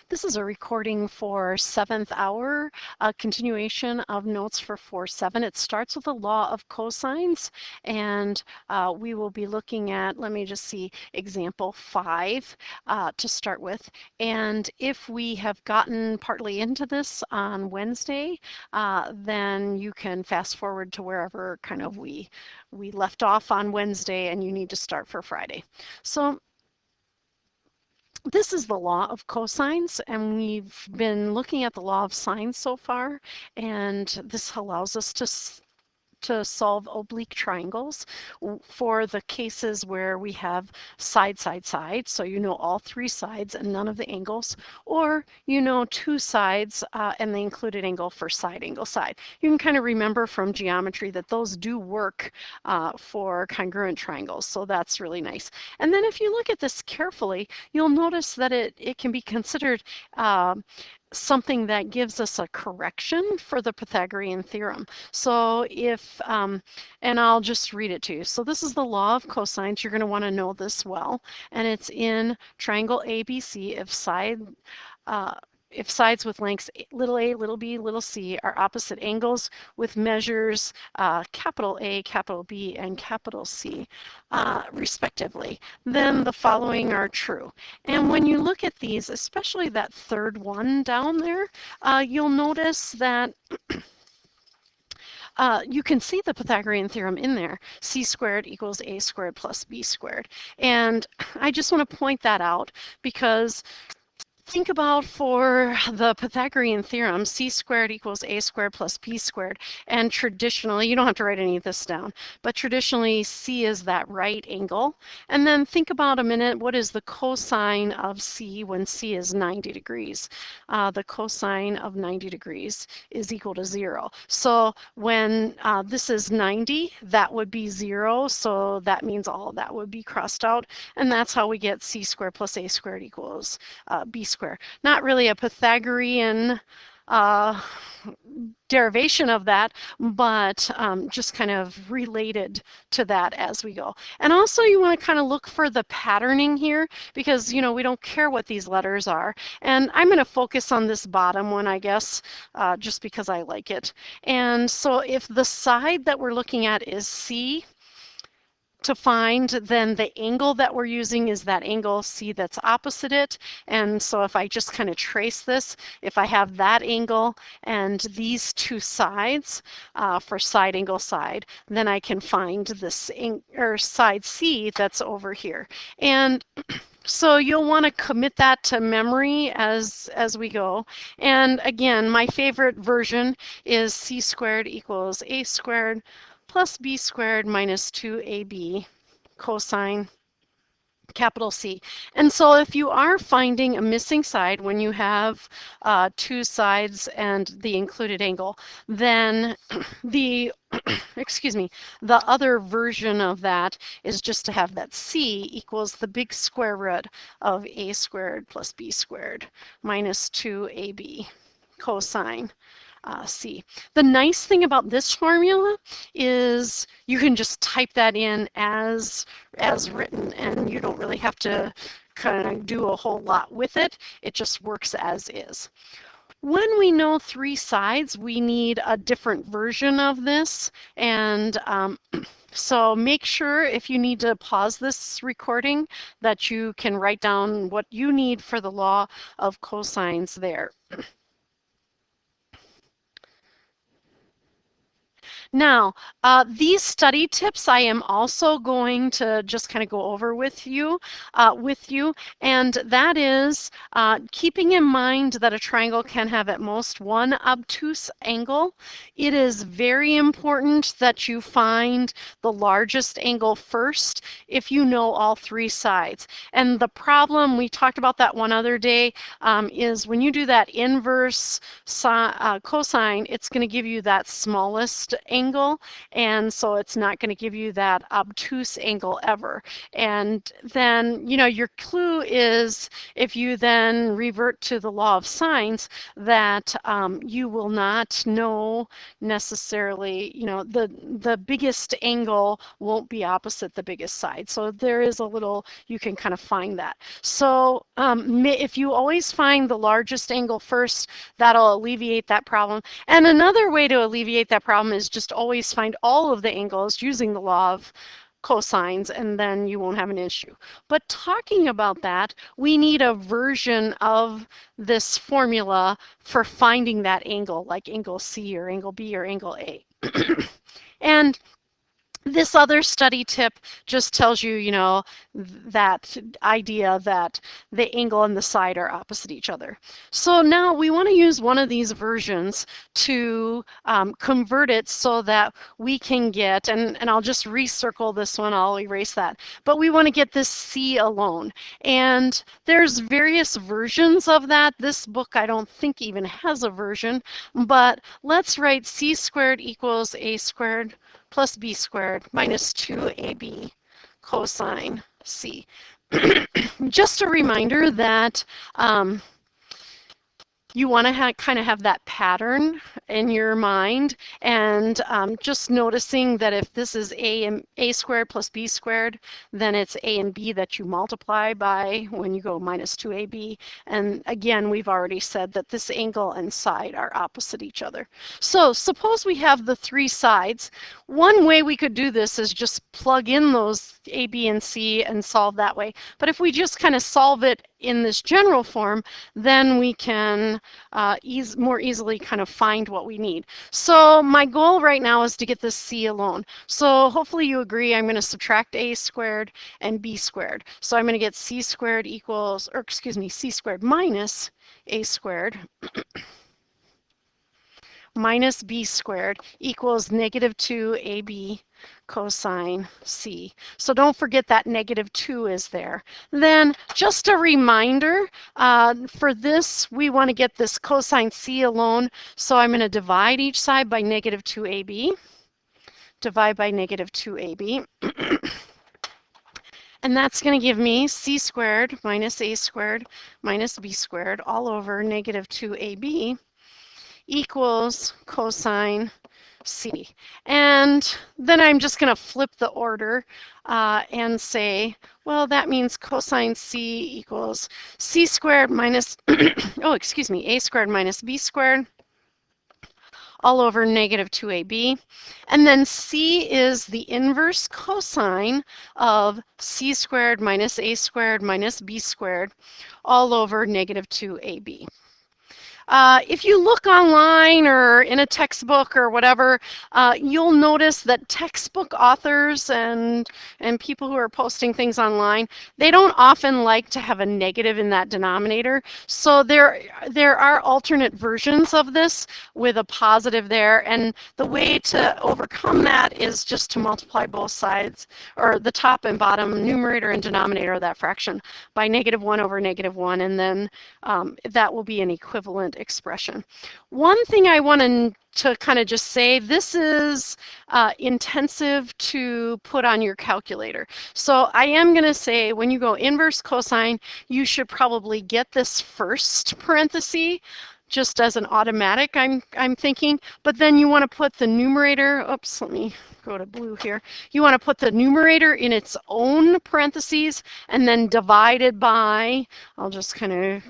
This is a recording for 7th hour, a continuation of notes for 4-7. It starts with the law of cosines, and we will be looking at, let me just see, example 5 to start with. And if we have gotten partly into this on Wednesday, then you can fast forward to wherever kind of we left off on Wednesday and you need to start for Friday. So this is the law of cosines, and we've been looking at the law of sines so far, and this allows us to solve oblique triangles for the cases where we have side, side, side, so you know all three sides and none of the angles, or you know two sides and the included angle for side, angle, side. You can kind of remember from geometry that those do work for congruent triangles, so that's really nice. And then if you look at this carefully, you'll notice that it can be considered something that gives us a correction for the Pythagorean theorem. So if, and I'll just read it to you. So this is the law of cosines. You're going to want to know this well. And it's in triangle ABC if sides with lengths little a, little b, little c are opposite angles with measures capital A, capital B, and capital C, respectively, then the following are true. And when you look at these, especially that third one down there, you'll notice that you can see the Pythagorean theorem in there. C squared equals A squared plus B squared. And I just want to point that out because think about for the Pythagorean theorem, c squared equals a squared plus b squared. And traditionally, you don't have to write any of this down, but traditionally c is that right angle. And then think about a minute, what is the cosine of c when c is 90 degrees? The cosine of 90 degrees is equal to 0. So when this is 90, that would be 0. So that means all of that would be crossed out. And that's how we get c squared plus a squared equals b squared. Not really a Pythagorean derivation of that, but just kind of related to that as we go. And also you want to kind of look for the patterning here because, you know, we don't care what these letters are. And I'm going to focus on this bottom one, I guess, just because I like it. And so if the side that we're looking at is C, to find, then the angle that we're using is that angle C that's opposite it. And so if I just kind of trace this, if I have that angle and these two sides for side, angle, side, then I can find this side C that's over here. And so you'll want to commit that to memory as we go. And again, my favorite version is c squared equals a squared plus b squared minus 2ab cosine capital C. And so if you are finding a missing side when you have two sides and the included angle, then the excuse me, the other version of that is just to have that C equals the big square root of a squared plus b squared minus 2ab cosine C. The nice thing about this formula is you can just type that in as written, and you don't really have to kind of do a whole lot with it. It just works as is. When we know three sides, we need a different version of this, and so make sure if you need to pause this recording that you can write down what you need for the law of cosines there. Now, these study tips I am also going to just kind of go over with you, and that is keeping in mind that a triangle can have at most one obtuse angle. It is very important that you find the largest angle first if you know all three sides. And the problem, we talked about that one other day, is when you do that inverse cosine, it's going to give you that smallest angle, and so it's not going to give you that obtuse angle ever. And then, you know, your clue is if you then revert to the law of sines, that you will not know necessarily, you know, the biggest angle won't be opposite the biggest side. So there is a little, you can kind of find that. So if you always find the largest angle first, that'll alleviate that problem. And another way to alleviate that problem is just always find all of the angles using the law of cosines, and then you won't have an issue. But talking about that, we need a version of this formula for finding that angle, like angle C or angle B or angle A. And this other study tip just tells you, you know, that idea that the angle and the side are opposite each other. So now we want to use one of these versions to convert it so that we can get, and I'll just recircle this one, I'll erase that, but we want to get this C alone. And there's various versions of that. This book I don't think even has a version, but let's write C squared equals A squared plus B squared minus 2AB cosine C. Just a reminder that you want to kind of have that pattern in your mind, and just noticing that if this is A squared plus B squared, then it's A and B that you multiply by when you go minus 2AB. And again, we've already said that this angle and side are opposite each other. So suppose we have the three sides. One way we could do this is just plug in those A, B, and C and solve that way. But if we just kind of solve it in this general form, then we can more easily kind of find what we need. So my goal right now is to get this C alone. So hopefully you agree I'm going to subtract A squared and B squared. So I'm going to get C squared equals, or excuse me, C squared minus A squared minus B squared equals negative 2AB cosine C. So don't forget that negative 2 is there. Then just a reminder, for this we want to get this cosine C alone, so I'm going to divide each side by negative 2AB, divide by negative 2AB, and that's going to give me C squared minus A squared minus B squared all over negative 2AB equals cosine C. And then I'm just going to flip the order and say, well, that means cosine C equals C squared minus, oh, excuse me, A squared minus B squared all over negative 2AB. And then C is the inverse cosine of C squared minus A squared minus B squared all over negative 2AB. If you look online or in a textbook or whatever, you'll notice that textbook authors and people who are posting things online, they don't often like to have a negative in that denominator. So there are alternate versions of this with a positive there, and the way to overcome that is just to multiply both sides, or the top and bottom numerator and denominator of that fraction, by negative 1 over negative 1, and then that will be an equivalent expression. One thing I want to kind of just say, this is intensive to put on your calculator. So I am going to say when you go inverse cosine, you should probably get this first parenthesis just as an automatic, I'm thinking, but then you want to put the numerator, oops, let me go to blue here. You want to put the numerator in its own parentheses and then divided by, I'll just kind of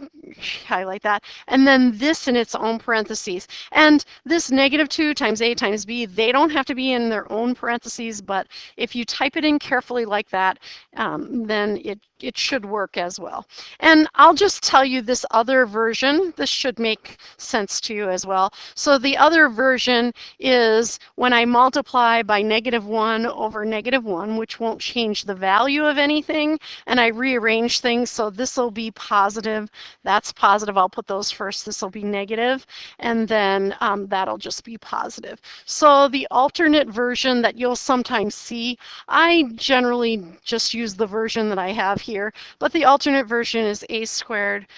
highlight that, and then this in its own parentheses. And this negative 2 times A times B, they don't have to be in their own parentheses, but if you type it in carefully like that, then it should work as well. And I'll just tell you this other version, this should make sense to you as well. So the other version is when I multiply by negative 1 over negative 1, which won't change the value of anything, and I rearrange things, so this will be positive, that's positive, I'll put those first, this will be negative, and then that'll just be positive. So the alternate version that you'll sometimes see, I generally just use the version that I have here, but the alternate version is A squared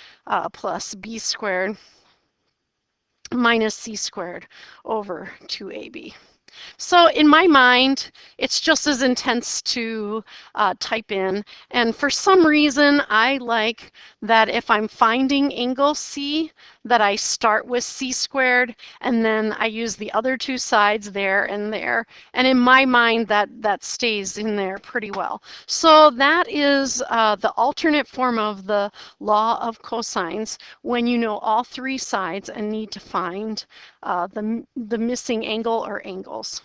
plus B squared minus C squared over 2AB. So in my mind, it's just as intense to type in. And for some reason, I like that if I'm finding angle C, that I start with C squared, and then I use the other two sides there and there. And in my mind, that stays in there pretty well. So that is the alternate form of the law of cosines when you know all three sides and need to find the missing angle or angles.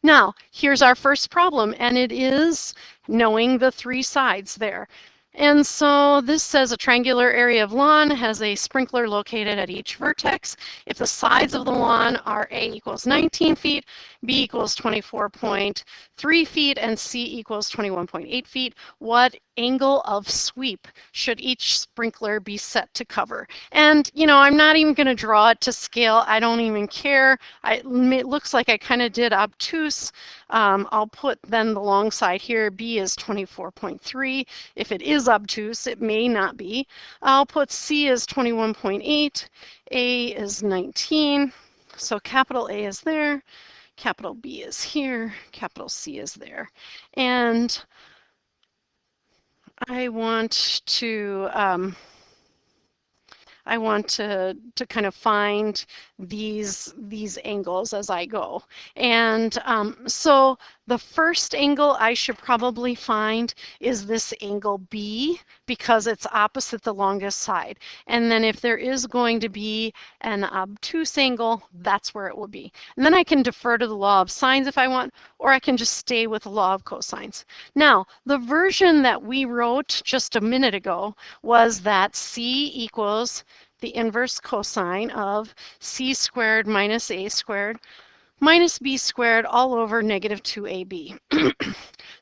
Now, here's our first problem, and it is knowing the three sides there. And so this says a triangular area of lawn has a sprinkler located at each vertex. If the sides of the lawn are A equals 19 feet, B equals 24.3 feet, and C equals 21.8 feet, what angle of sweep should each sprinkler be set to cover? And, you know, I'm not even going to draw it to scale. I don't even care. It looks like I kind of did obtuse. I'll put then the long side here. B is 24.3. If it is obtuse, it may not be. I'll put C as 21.8. A is 19. So capital A is there. Capital B is here. Capital C is there. And I want to kind of find these angles as I go. And so the first angle I should probably find is this angle B because it's opposite the longest side. And then if there is going to be an obtuse angle, that's where it will be. And then I can defer to the law of sines if I want, or I can just stay with the law of cosines. Now, the version that we wrote just a minute ago was that C equals the inverse cosine of C squared minus A squared minus B squared all over negative 2AB.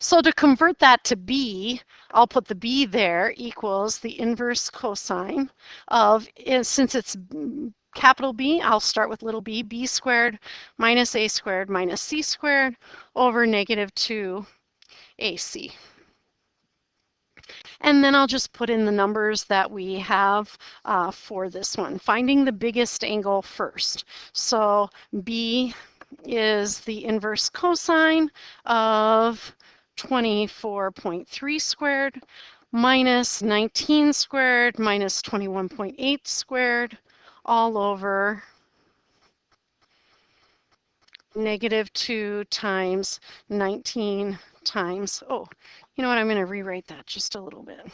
So to convert that to B, I'll put the B there equals the inverse cosine of, since it's capital B, I'll start with little b, B squared minus A squared minus C squared over negative 2AC. And then I'll just put in the numbers that we have for this one, finding the biggest angle first. So B is the inverse cosine of 24.3 squared minus 19 squared minus 21.8 squared all over negative 2 times 19 times, oh, you know what, I'm going to rewrite that just a little bit.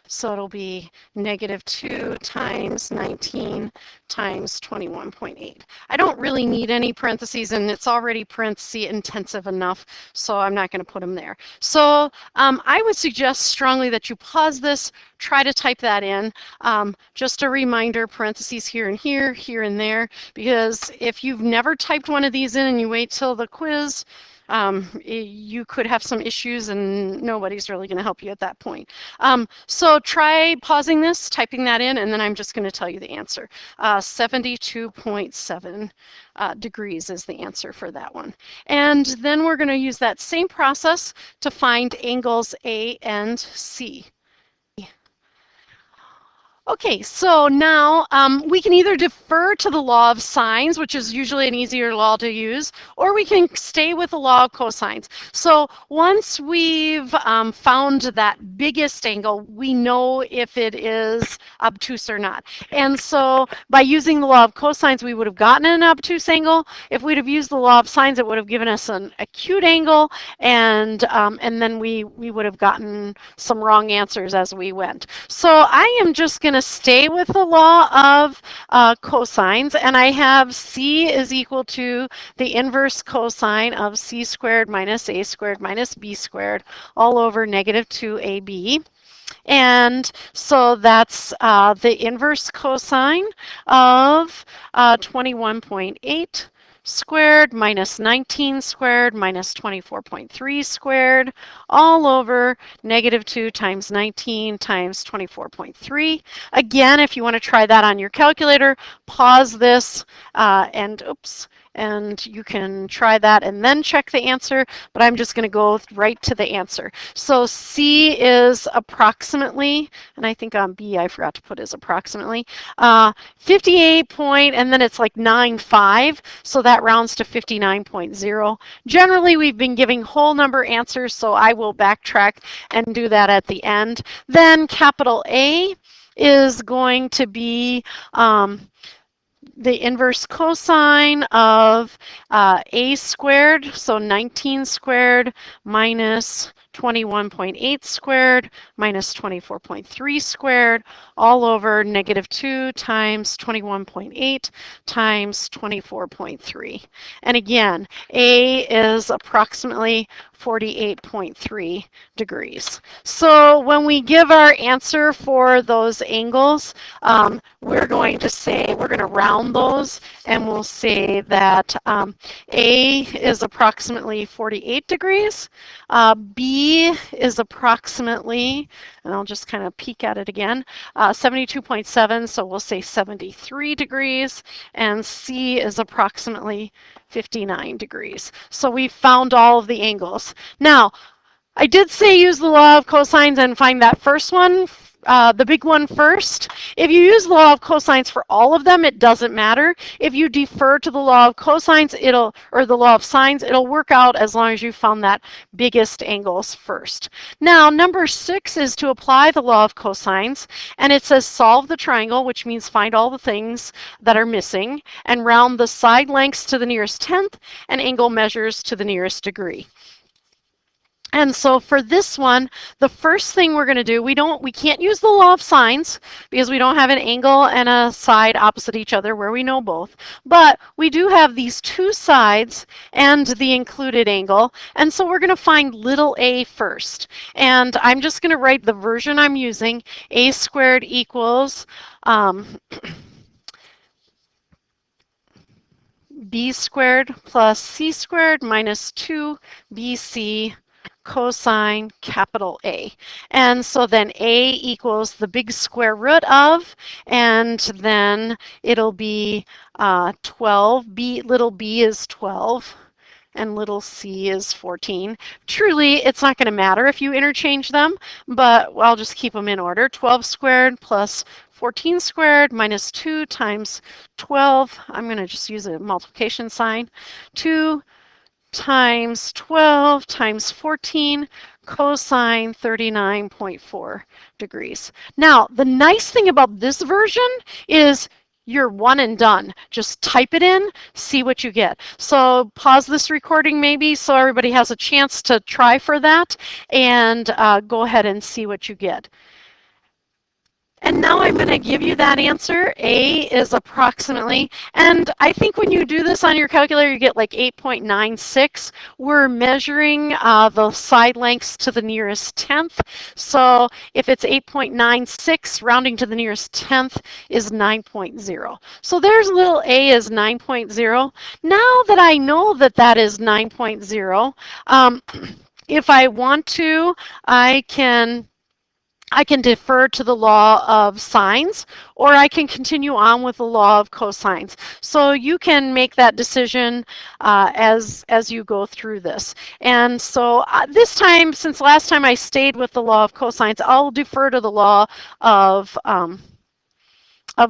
So it'll be negative 2 times 19 times 21.8. I don't really need any parentheses, and it's already parenthesis intensive enough, so I'm not going to put them there. So I would suggest strongly that you pause this, try to type that in. Just a reminder, parentheses here and here, here and there, because if you've never typed one of these in and you wait till the quiz, you could have some issues and nobody's really going to help you at that point. So try pausing this, typing that in, and then I'm just going to tell you the answer. 72.7 degrees is the answer for that one. And then we're going to use that same process to find angles A and C. Okay, so now we can either defer to the law of sines, which is usually an easier law to use, or we can stay with the law of cosines. So once we've found that biggest angle, we know if it is obtuse or not. And so by using the law of cosines, we would have gotten an obtuse angle. If we'd have used the law of sines, it would have given us an acute angle, and then we would have gotten some wrong answers as we went. So I am just going to stay with the law of cosines, and I have C is equal to the inverse cosine of C squared minus A squared minus B squared all over negative 2AB. And so that's the inverse cosine of 21.8 squared minus 19 squared minus 24.3 squared all over negative 2 times 19 times 24.3. Again, if you want to try that on your calculator, pause this and oops, and you can try that and then check the answer, but I'm just going to go right to the answer. So C is approximately, and I think on B I forgot to put is approximately, 58 point, and then it's like 9.5, so that rounds to 59.0. Generally, we've been giving whole number answers, so I will backtrack and do that at the end. Then capital A is going to be the inverse cosine of a squared, so 19 squared minus 21.8 squared minus 24.3 squared all over negative 2 times 21.8 times 24.3. And again, A is approximately 48.3 degrees. So when we give our answer for those angles, we're going to say, we're going to round those, and we'll say that A is approximately 48 degrees, B is approximately, and I'll just kind of peek at it again, 72.7, so we'll say 73 degrees, and C is approximately 59 degrees. So we've found all of the angles. Now, I did say use the law of cosines and find that first one, the big one first. If you use the law of cosines for all of them, it doesn't matter. If you defer to the law of cosines, or the law of sines, it'll work out as long as you found that biggest angles first. Now, number 6 is to apply the law of cosines, and it says solve the triangle, which means find all the things that are missing, and round the side lengths to the nearest tenth, and angle measures to the nearest degree. And so for this one, the first thing we're going to do, we can't use the law of sines because we don't have an angle and a side opposite each other where we know both. But we do have these two sides and the included angle. And so we're going to find little a first. And I'm just going to write the version I'm using. A squared equals b squared plus c squared minus 2bc cosine capital A. And so then A equals the big square root of, and then it'll be 12. Little b is 12. And little c is 14. Truly, it's not going to matter if you interchange them, but I'll just keep them in order. 12 squared plus 14 squared minus 2 times 12. I'm going to just use a multiplication sign. 2 times 12 times 14 cosine 39.4 degrees. Now, the nice thing about this version is you're one and done. Just type it in, see what you get. So pause this recording maybe so everybody has a chance to try for that, and go ahead and see what you get. And now I'm going to give you that answer. A is approximately, and I think when you do this on your calculator, you get like 8.96. We're measuring the side lengths to the nearest tenth. So if it's 8.96, rounding to the nearest tenth is 9.0. So there's little a is 9.0. Now that I know that that is 9.0, if I want to, I can defer to the law of sines, or I can continue on with the law of cosines. So you can make that decision as you go through this. And so this time, since last time I stayed with the law of cosines, I'll defer to the law of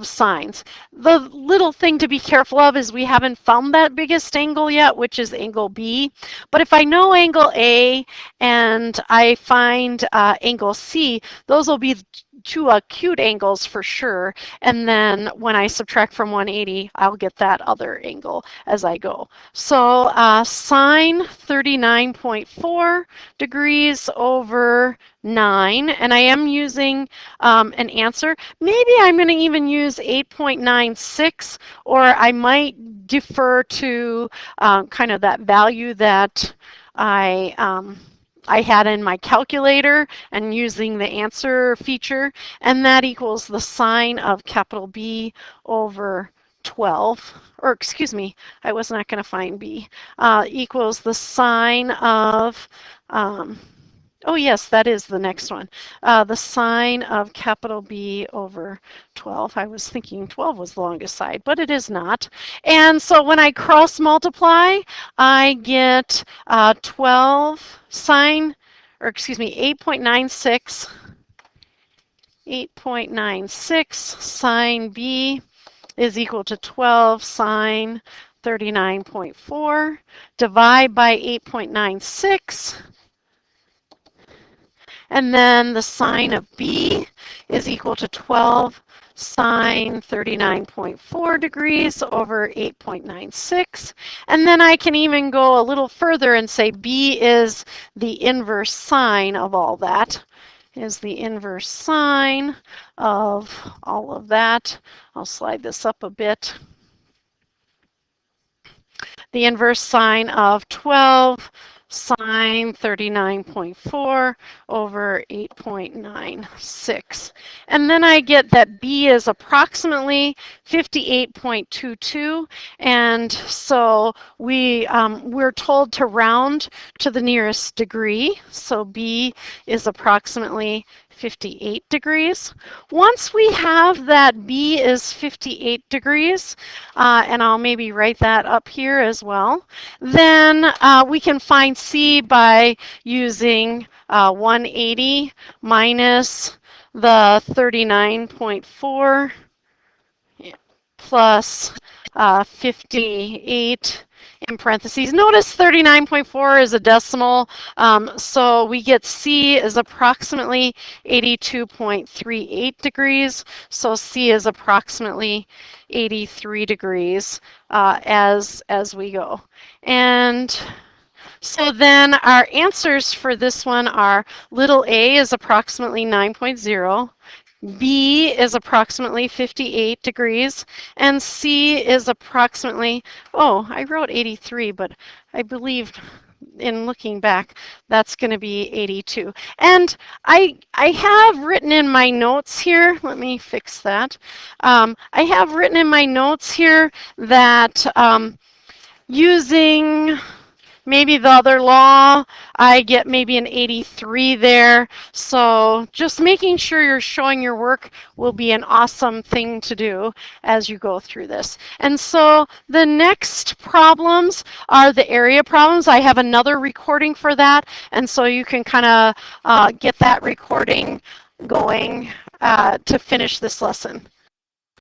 sines. The little thing to be careful of is we haven't found that biggest angle yet, which is angle B. But if I know angle A and I find angle C, those will be two acute angles for sure. And then when I subtract from 180, I'll get that other angle as I go. So sine 39.4 degrees over 9, and I am using an answer. Maybe I'm going to even use 8.96, or I might defer to kind of that value that I had in my calculator and using the answer feature, and that equals the sine of capital B over 12, or excuse me, I was not going to find B, equals the sine of Oh, yes, that is the next one. The sine of capital B over 12. I was thinking 12 was the longest side, but it is not. And so when I cross multiply, I get 12 sine, or excuse me, 8.96 sine B is equal to 12 sine 39.4. Divide by 8.96. And then the sine of B is equal to 12 sine 39.4 degrees over 8.96. And then I can even go a little further and say B is the inverse sine of all that. Is the inverse sine of all of that. I'll slide this up a bit. The inverse sine of 12 sine 39.4 over 8.96. And then I get that B is approximately 58.22. And so we're told to round to the nearest degree. So B is approximately 58 degrees. Once we have that B is 58 degrees, and I'll maybe write that up here as well, then we can find C by using 180 minus the 39.4 plus 58 in parentheses. Notice 39.4 is a decimal, so we get C is approximately 82.38 degrees. So C is approximately 83 degrees as we go. And so then our answers for this one are little a is approximately 9.0. B is approximately 58 degrees, and C is approximately, oh, I wrote 83, but I believe in looking back, that's going to be 82. And I have written in my notes here, let me fix that. I have written in my notes here that using maybe the other law, I get maybe an 83 there. So just making sure you're showing your work will be an awesome thing to do as you go through this. And so the next problems are the area problems. I have another recording for that, and so you can kind of get that recording going to finish this lesson.